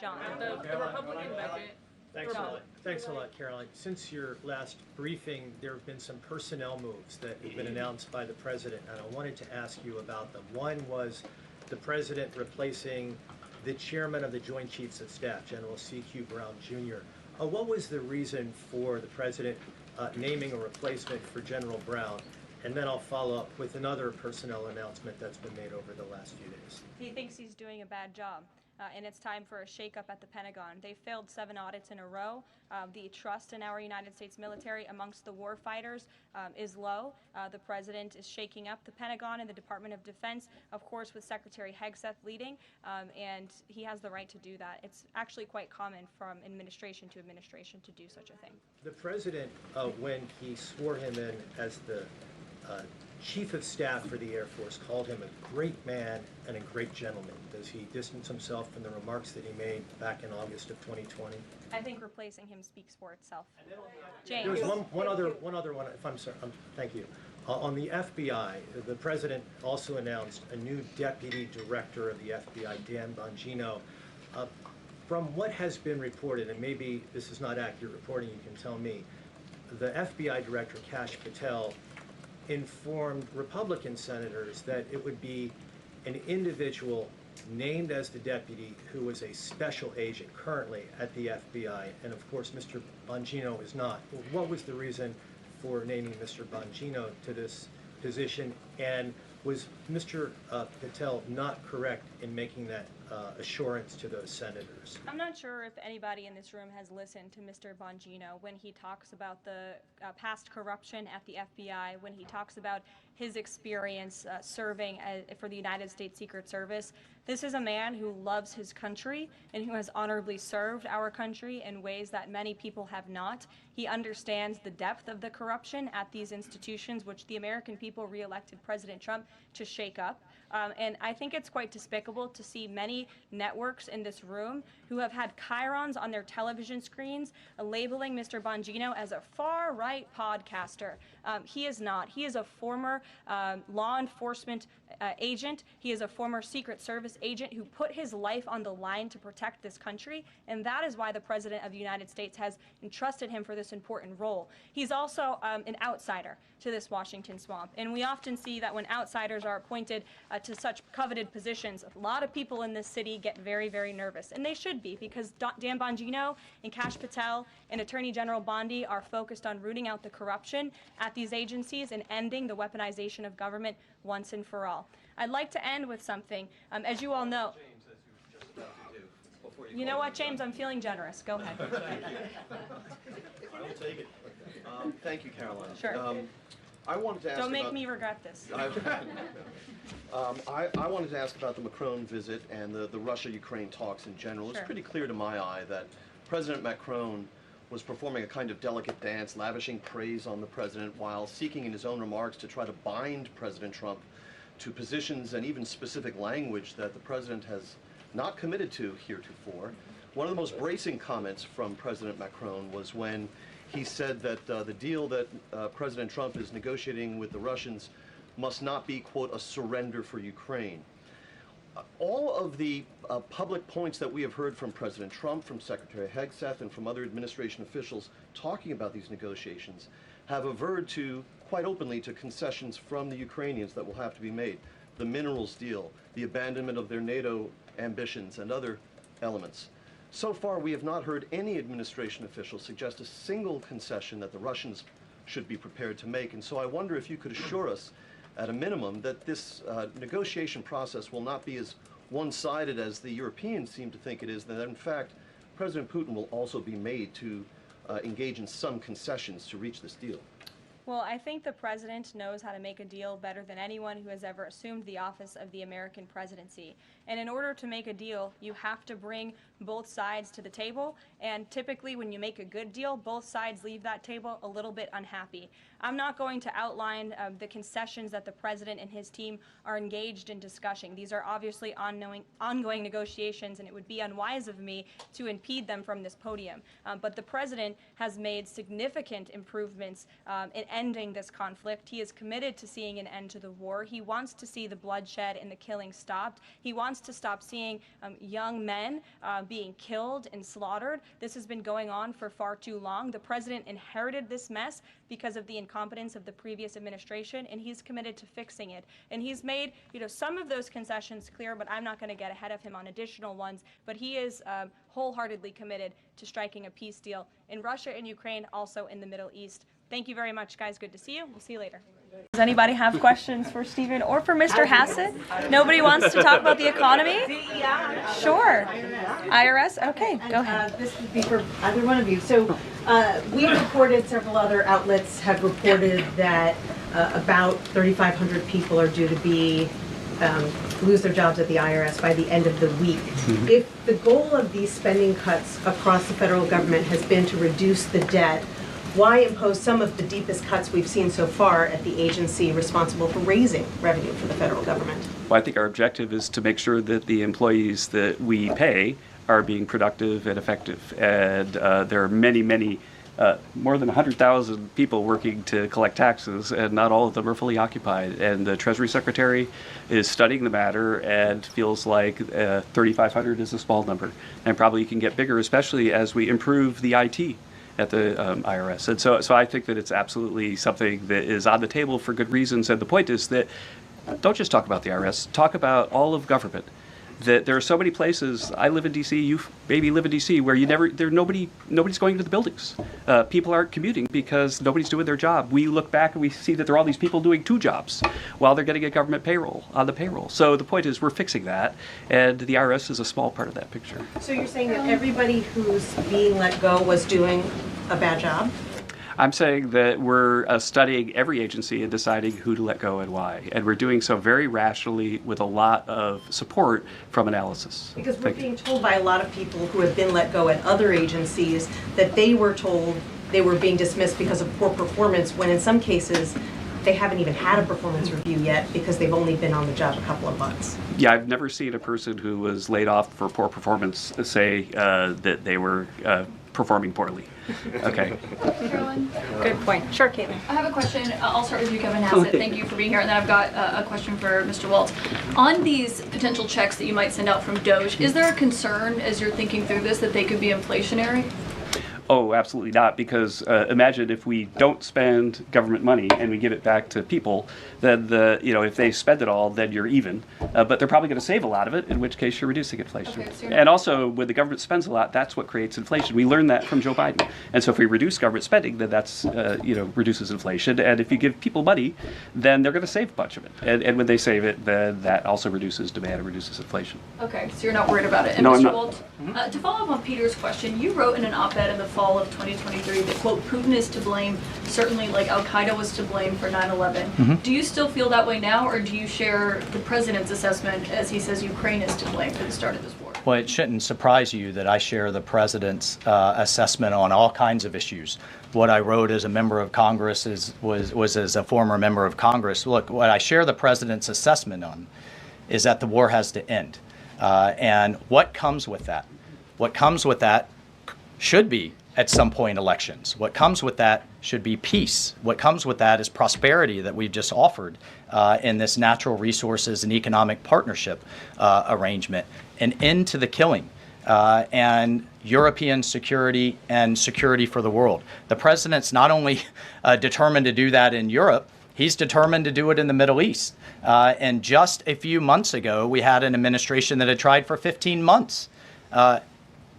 John. The Republican budget. Thanks a lot, Caroline. Since your last briefing, there have been some personnel moves that have been announced by the president, and I wanted to ask you about them. One was the president replacing the chairman of the Joint Chiefs of Staff, General C.Q. Brown Jr. What was the reason for the president naming a replacement for General Brown? And then I'll follow up with another personnel announcement that's been made over the last few days. He thinks he's doing a bad job. And it's time for a shakeup at the Pentagon. They failed 7 audits in a row. The trust in our United States military amongst the war fighters is low. The president is shaking up the Pentagon and the Department of Defense, of course, with Secretary Hegseth leading, and he has the right to do that. It's actually quite common from administration to administration to do such a thing. The president, when he swore him in as the Chief of Staff for the Air Force, called him a great man and a great gentleman. Does he distance himself from the remarks that he made back in August of 2020? I think replacing him speaks for itself. James. There was one other one, if I'm sorry, thank you. On the FBI, the president also announced a new deputy director of the FBI, Dan Bongino. From what has been reported, and maybe this is not accurate reporting, you can tell me, the FBI director, Kash Patel, informed Republican senators that it would be an individual named as the deputy who was a special agent currently at the FBI, and of course Mr. Bongino is not. What was the reason for naming Mr. Bongino to this position, and was Mr. Patel not correct in making that assurance to those senators? I'm not sure if anybody in this room has listened to Mr. Bongino when he talks about the past corruption at the FBI, when he talks about his experience serving for the United States Secret Service. This is a man who loves his country and who has honorably served our country in ways that many people have not. He understands the depth of the corruption at these institutions, which the American people reelected President Trump to shake up. And I think it's quite despicable to see many networks in this room who have had chyrons on their television screens labeling Mr. Bongino as a far-right podcaster. He is not. He is a former law enforcement agent. He is a former Secret Service agent who put his life on the line to protect this country, and that is why the President of the United States has entrusted him for this important role. He's also an outsider to this Washington swamp, and we often see that when outsiders are appointed to such coveted positions, a lot of people in this city get very, very nervous, and they should be, because Dan Bongino and Kash Patel and Attorney General Bondi are focused on rooting out the corruption at these agencies and ending the weaponization of government once and for all. I'd like to end with something. As you all know, you know what, James? I'm feeling generous. Go ahead. I will take it. Thank you, Caroline. Sure. I wanted to ask Don't make me regret this. I wanted to ask about the Macron visit and the Russia-Ukraine talks in general. Sure. It's pretty clear to my eye that President Macron was performing a kind of delicate dance, lavishing praise on the president while seeking in his own remarks to try to bind President Trump to positions and even specific language that the president has not committed to heretofore. One of the most bracing comments from President Macron was when he said that the deal that President Trump is negotiating with the Russians must not be, quote, a surrender for Ukraine. All of the public points that we have heard from President Trump, from Secretary Hegseth, and from other administration officials talking about these negotiations have averred to, quite openly, to concessions from the Ukrainians that will have to be made. The minerals deal, the abandonment of their NATO ambitions, and other elements. So far, we have not heard any administration official suggest a single concession that the Russians should be prepared to make. And so I wonder if you could assure us, at a minimum, that this negotiation process will not be as one-sided as the Europeans seem to think it is, that in fact, President Putin will also be made to engage in some concessions to reach this deal. Well, I think the president knows how to make a deal better than anyone who has ever assumed the office of the American presidency. And in order to make a deal, you have to bring both sides to the table. And typically when you make a good deal, both sides leave that table a little bit unhappy. I'm not going to outline the concessions that the president and his team are engaged in discussing. These are obviously ongoing negotiations, and it would be unwise of me to impede them from this podium. But the president has made significant improvements in ending this conflict. He is committed to seeing an end to the war. He wants to see the bloodshed and the killing stopped. He wants to stop seeing young men being killed and slaughtered. This has been going on for far too long. The president inherited this mess because of the incompetence of the previous administration, and he's committed to fixing it. And he's made, some of those concessions clear, but I'm not going to get ahead of him on additional ones. But he is wholeheartedly committed to striking a peace deal in Russia and Ukraine, also in the Middle East. Thank you very much, guys. Good to see you. We'll see you later. Does anybody have questions for Stephen or for Mr. Hassett? Nobody wants to talk about the economy? Sure. IRS? Okay, go ahead. This would be for either one of you. So we reported, several other outlets have reported that about 3,500 people are due to be lose their jobs at the IRS by the end of the week. Mm-hmm. If the goal of these spending cuts across the federal government has been to reduce the debt, why impose some of the deepest cuts we've seen so far at the agency responsible for raising revenue for the federal government? Well, I think our objective is to make sure that the employees that we pay are being productive and effective. And there are many, more than 100,000 people working to collect taxes, and not all of them are fully occupied. And the Treasury Secretary is studying the matter and feels like 3,500 is a small number, and probably can get bigger, especially as we improve the IT at the IRS. And so I think that it's absolutely something that is on the table for good reasons. And the point is that don't just talk about the IRS, talk about all of government. That there are so many places. I live in D.C. You maybe live in D.C. where nobody's going to the buildings. People aren't commuting because nobody's doing their job. We look back and we see that there are all these people doing 2 jobs while they're getting a government payroll on the payroll. So the point is we're fixing that, and the IRS is a small part of that picture. So you're saying that everybody who's being let go was doing a bad job? I'm saying that we're studying every agency and deciding who to let go and why. And we're doing so very rationally with a lot of support from analysis. Because we're being told by a lot of people who have been let go at other agencies that they were told they were being dismissed because of poor performance, when in some cases they haven't even had a performance review yet because they've only been on the job a couple of months. Yeah, I've never seen a person who was laid off for poor performance say that they were performing poorly. Okay. Karoline? Good point. Sure, Caitlin. I have a question. I'll start with you, Kevin Hassett. Thank you for being here. And then I've got a question for Mr. Waltz. On these potential checks that you might send out from DOJ, is there a concern as you're thinking through this that they could be inflationary? Oh, absolutely not, because imagine if we don't spend government money and we give it back to people, then if they spend it all, then you're even. But they're probably going to save a lot of it, in which case you're reducing inflation. Okay, so and also, when the government spends a lot, that's what creates inflation. We learned that from Joe Biden. And so if we reduce government spending, then that's, reduces inflation. And if you give people money, then they're going to save a bunch of it. And when they save it, then that also reduces demand and reduces inflation. Okay, so you're not worried about it. And no, Mr. I'm not. Waltz, to follow up on Peter's question, you wrote in an op-ed in the fall of 2023 that, quote, Putin is to blame, certainly like Al-Qaeda was to blame for 9/11. Mm-hmm. Do you still feel that way now, or do you share the president's assessment as he says Ukraine is to blame for the start of this war? Well, it shouldn't surprise you that I share the president's assessment on all kinds of issues. What I wrote as a member of Congress was as a former member of Congress. Look, what I share the president's assessment on is that the war has to end. And what comes with that? What comes with that should be, at some point, elections. What comes with that should be peace. What comes with that is prosperity that we've just offered in this natural resources and economic partnership arrangement. An end to the killing and European security and security for the world. The president's not only determined to do that in Europe, he's determined to do it in the Middle East. And just a few months ago, we had an administration that had tried for 15 months.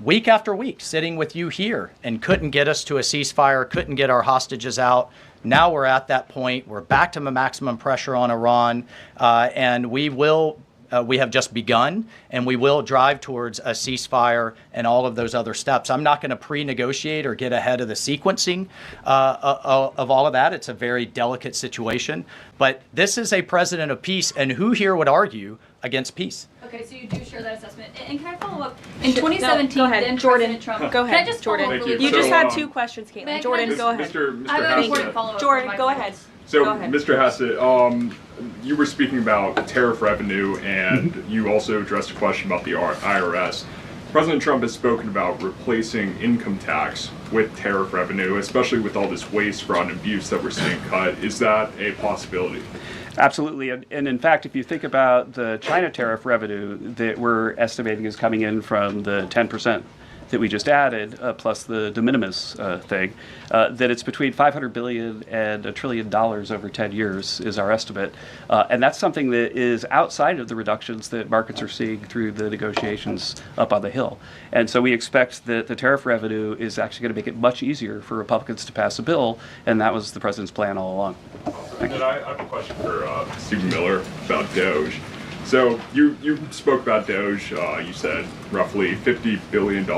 Week after week, sitting with you here and couldn't get us to a ceasefire, couldn't get our hostages out. Now we're at that point. We're back to maximum pressure on Iran, and we have just begun, and we will drive towards a ceasefire and all of those other steps. I'm not going to pre-negotiate or get ahead of the sequencing of all of that. It's a very delicate situation, but this is a president of peace, and who here would argue against peace? Okay, so you do share that assessment. And can I follow up? In 2017, go ahead, then Jordan. President Trump. Go ahead, Can I just Jordan. follow up really You quick? just had 2 questions, May I- Caitlin. can I Jordan, just- go ahead. I have an Hassett. important follow-up. Jordan, from go my ahead. So, Go ahead. Mr. Hassett, you were speaking about tariff revenue, and you also addressed a question about the IRS. President Trump has spoken about replacing income tax with tariff revenue, especially with all this waste, fraud, and abuse that we're seeing cut. Is that a possibility? Absolutely. And in fact, if you think about the China tariff revenue that we're estimating is coming in from the 10% that we just added, plus the de minimis thing, that it's between $500 billion and $1 trillion over 10 years is our estimate. And that's something that is outside of the reductions that markets are seeing through the negotiations up on the Hill. And so we expect that the tariff revenue is actually going to make it much easier for Republicans to pass a bill, and that was the president's plan all along. And then I have a question for Stephen Miller about Doge. So you spoke about Doge. You said roughly $50 billion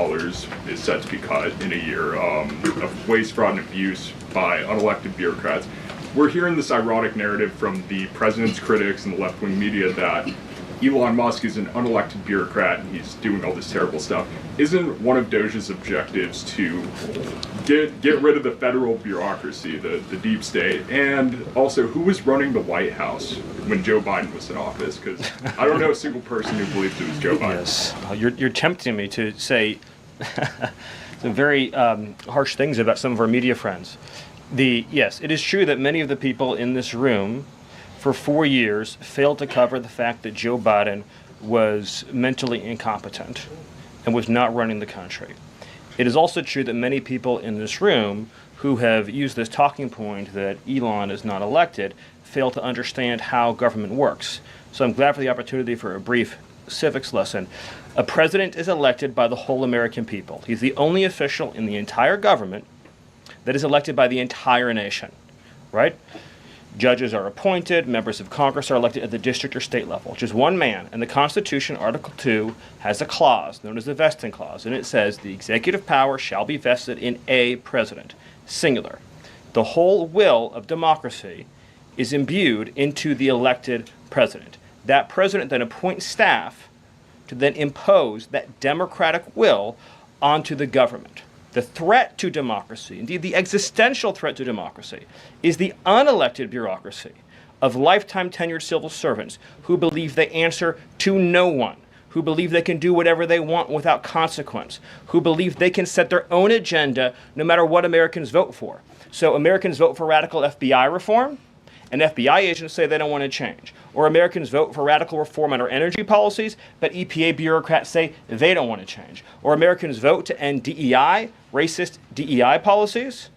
is set to be cut in a year of waste, fraud, and abuse by unelected bureaucrats. We're hearing this ironic narrative from the president's critics and the left-wing media that Elon Musk is an unelected bureaucrat and he's doing all this terrible stuff. Isn't one of Doge's objectives to get rid of the federal bureaucracy, the deep state, and also who was running the White House when Joe Biden was in office? Because I don't know a single person who believes it was Joe Biden. Yes, you're tempting me to say some very harsh things about some of our media friends. Yes, it is true that many of the people in this room for 4 years failed to cover the fact that Joe Biden was mentally incompetent and was not running the country. It is also true that many people in this room who have used this talking point that Elon is not elected fail to understand how government works. So I'm glad for the opportunity for a brief civics lesson. A president is elected by the whole American people. He's the only official in the entire government that is elected by the entire nation, right? Judges are appointed, members of Congress are elected at the district or state level, just one man. And the Constitution, Article 2, has a clause known as the vesting clause, and it says the executive power shall be vested in a president, singular. The whole will of democracy is imbued into the elected president. That president then appoints staff to then impose that democratic will onto the government. The threat to democracy, indeed the existential threat to democracy, is the unelected bureaucracy of lifetime tenured civil servants who believe they answer to no one, who believe they can do whatever they want without consequence, who believe they can set their own agenda no matter what Americans vote for. So Americans vote for radical FBI reform, and FBI agents say they don't want to change. Or Americans vote for radical reform on our energy policies, but EPA bureaucrats say they don't want to change. Or Americans vote to end DEI, racist DEI policies,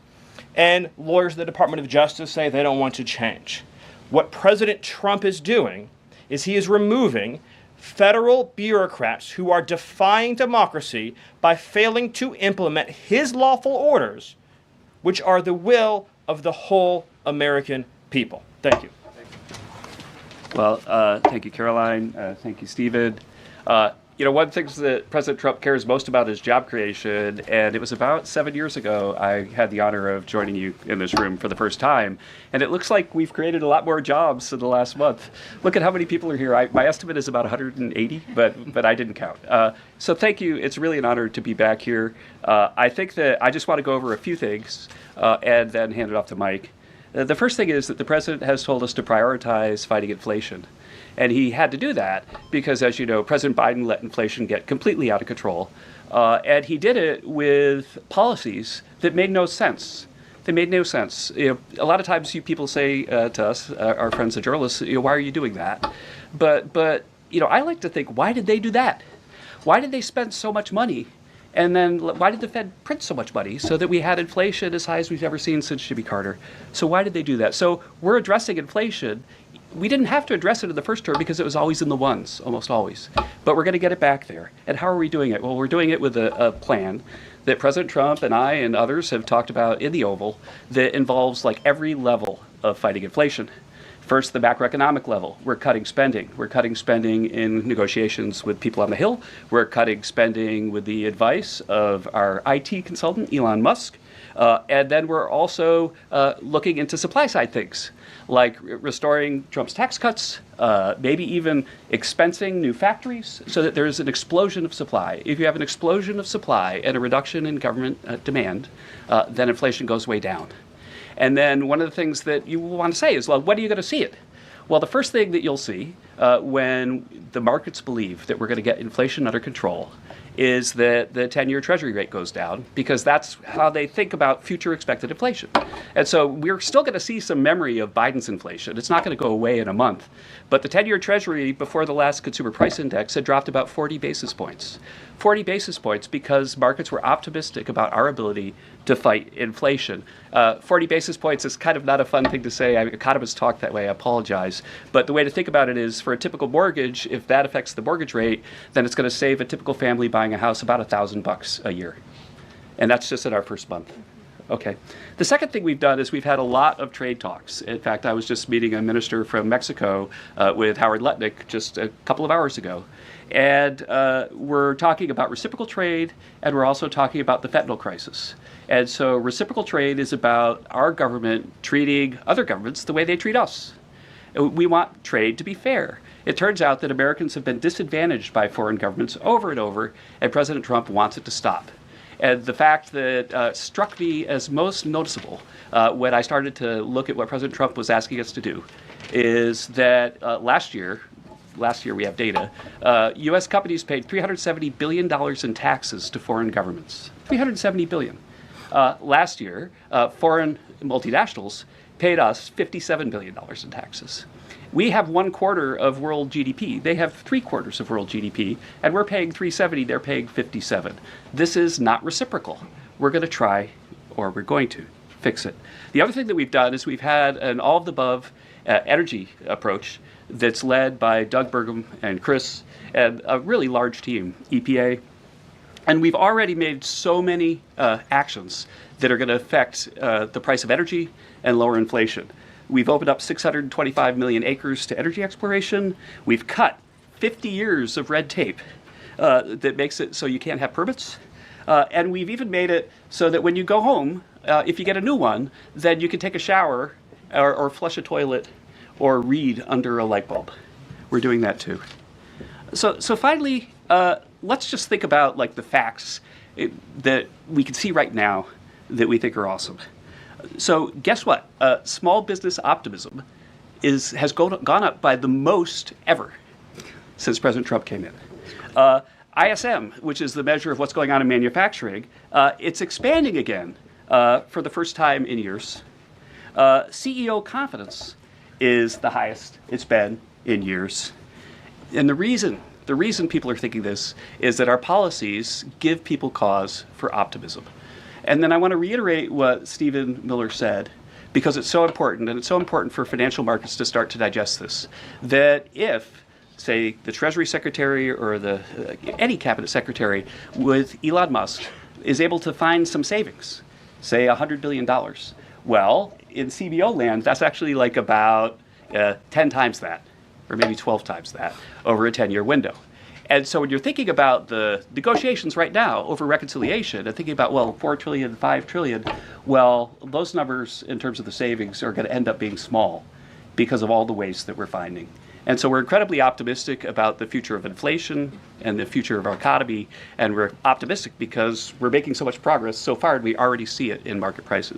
and lawyers at the Department of Justice say they don't want to change. What President Trump is doing is he is removing federal bureaucrats who are defying democracy by failing to implement his lawful orders, which are the will of the whole American people. Thank you. Well, thank you, Caroline. Thank you, Stephen. One of the things that President Trump cares most about is job creation, and it was about 7 years ago I had the honor of joining you in this room for the first time, and it looks like we've created a lot more jobs in the last month. Look at how many people are here. My estimate is about 180, but I didn't count. So thank you. It's really an honor to be back here. I think that I just want to go over a few things and then hand it off to Mike. The first thing is that the president has told us to prioritize fighting inflation. And he had to do that because, as you know, President Biden let inflation get completely out of control. And he did it with policies that made no sense. They made no sense. A lot of times people say to us, our friends the journalists, why are you doing that? But I like to think, why did they do that? Why did they spend so much money? And then why did the Fed print so much money so that we had inflation as high as we've ever seen since Jimmy Carter? So why did they do that? So we're addressing inflation. We didn't have to address it in the first term because it was always in the ones, almost always. But we're going to get it back there. And how are we doing it? Well, we're doing it with a plan that President Trump and I and others have talked about in the Oval that involves like every level of fighting inflation. First, the macroeconomic level. We're cutting spending. We're cutting spending in negotiations with people on the Hill. We're cutting spending with the advice of our IT consultant, Elon Musk. And then we're also looking into supply side things, like restoring Trump's tax cuts, maybe even expensing new factories so that there's an explosion of supply. If you have an explosion of supply and a reduction in government demand, then inflation goes way down. And then one of the things that you want to say is, well, when are you going to see it? Well, the first thing that you'll see when the markets believe that we're going to get inflation under control is that the 10-year Treasury rate goes down, because that's how they think about future expected inflation. And so we're still going to see some memory of Biden's inflation. It's not going to go away in a month. But the 10-year Treasury before the last consumer price index had dropped about 40 basis points. 40 basis points because markets were optimistic about our ability to fight inflation. 40 basis points is kind of not a fun thing to say. Economists talk that way, I apologize. But the way to think about it is, for a typical mortgage, if that affects the mortgage rate, then it's going to save a typical family buying a house about $1,000 a year. And that's just in our first month. Okay. The second thing we've done is we've had a lot of trade talks. In fact, I was just meeting a minister from Mexico with Howard Lutnick just a couple of hours ago. And we're talking about reciprocal trade, and we're also talking about the fentanyl crisis. And so reciprocal trade is about our government treating other governments the way they treat us. We want trade to be fair. It turns out that Americans have been disadvantaged by foreign governments over and over, and President Trump wants it to stop. And the fact that struck me as most noticeable when I started to look at what President Trump was asking us to do is that last year we have data, U.S. companies paid $370 billion in taxes to foreign governments. $370 billion. Last year, foreign multinationals paid us $57 billion in taxes. We have 1/4 of world GDP. They have 3/4 of world GDP, and we're paying 370, they're paying 57. This is not reciprocal. We're going to try, or we're going to, fix it. The other thing that we've done is we've had an all-of-the-above energy approach that's led by Doug Burgum and Chris and a really large team, EPA. And we've already made so many actions that are going to affect the price of energy and lower inflation. We've opened up 625 million acres to energy exploration. We've cut 50 years of red tape that makes it so you can't have permits. And we've even made it so that when you go home, if you get a new one, then you can take a shower or flush a toilet or read under a light bulb. We're doing that too. So finally, let's just think about like the facts that we can see right now that we think are awesome. So guess what? Small business optimism has gone up by the most ever since President Trump came in. ISM, which is the measure of what's going on in manufacturing, it's expanding again for the first time in years. CEO confidence is the highest it's been in years. And the reason people are thinking this is that our policies give people cause for optimism. And then I want to reiterate what Stephen Miller said, because it's so important, and it's so important for financial markets to start to digest this, that if, say, the Treasury Secretary or any cabinet secretary with Elon Musk is able to find some savings, say $100 billion, well, in CBO land, that's actually like about 10 times that, or maybe 12 times that, over a 10-year window. And so when you're thinking about the negotiations right now over reconciliation and thinking about, well, 4 trillion, 5 trillion, well, those numbers in terms of the savings are going to end up being small because of all the waste that we're finding. And so we're incredibly optimistic about the future of inflation and the future of our economy. And we're optimistic because we're making so much progress so far, and we already see it in market prices.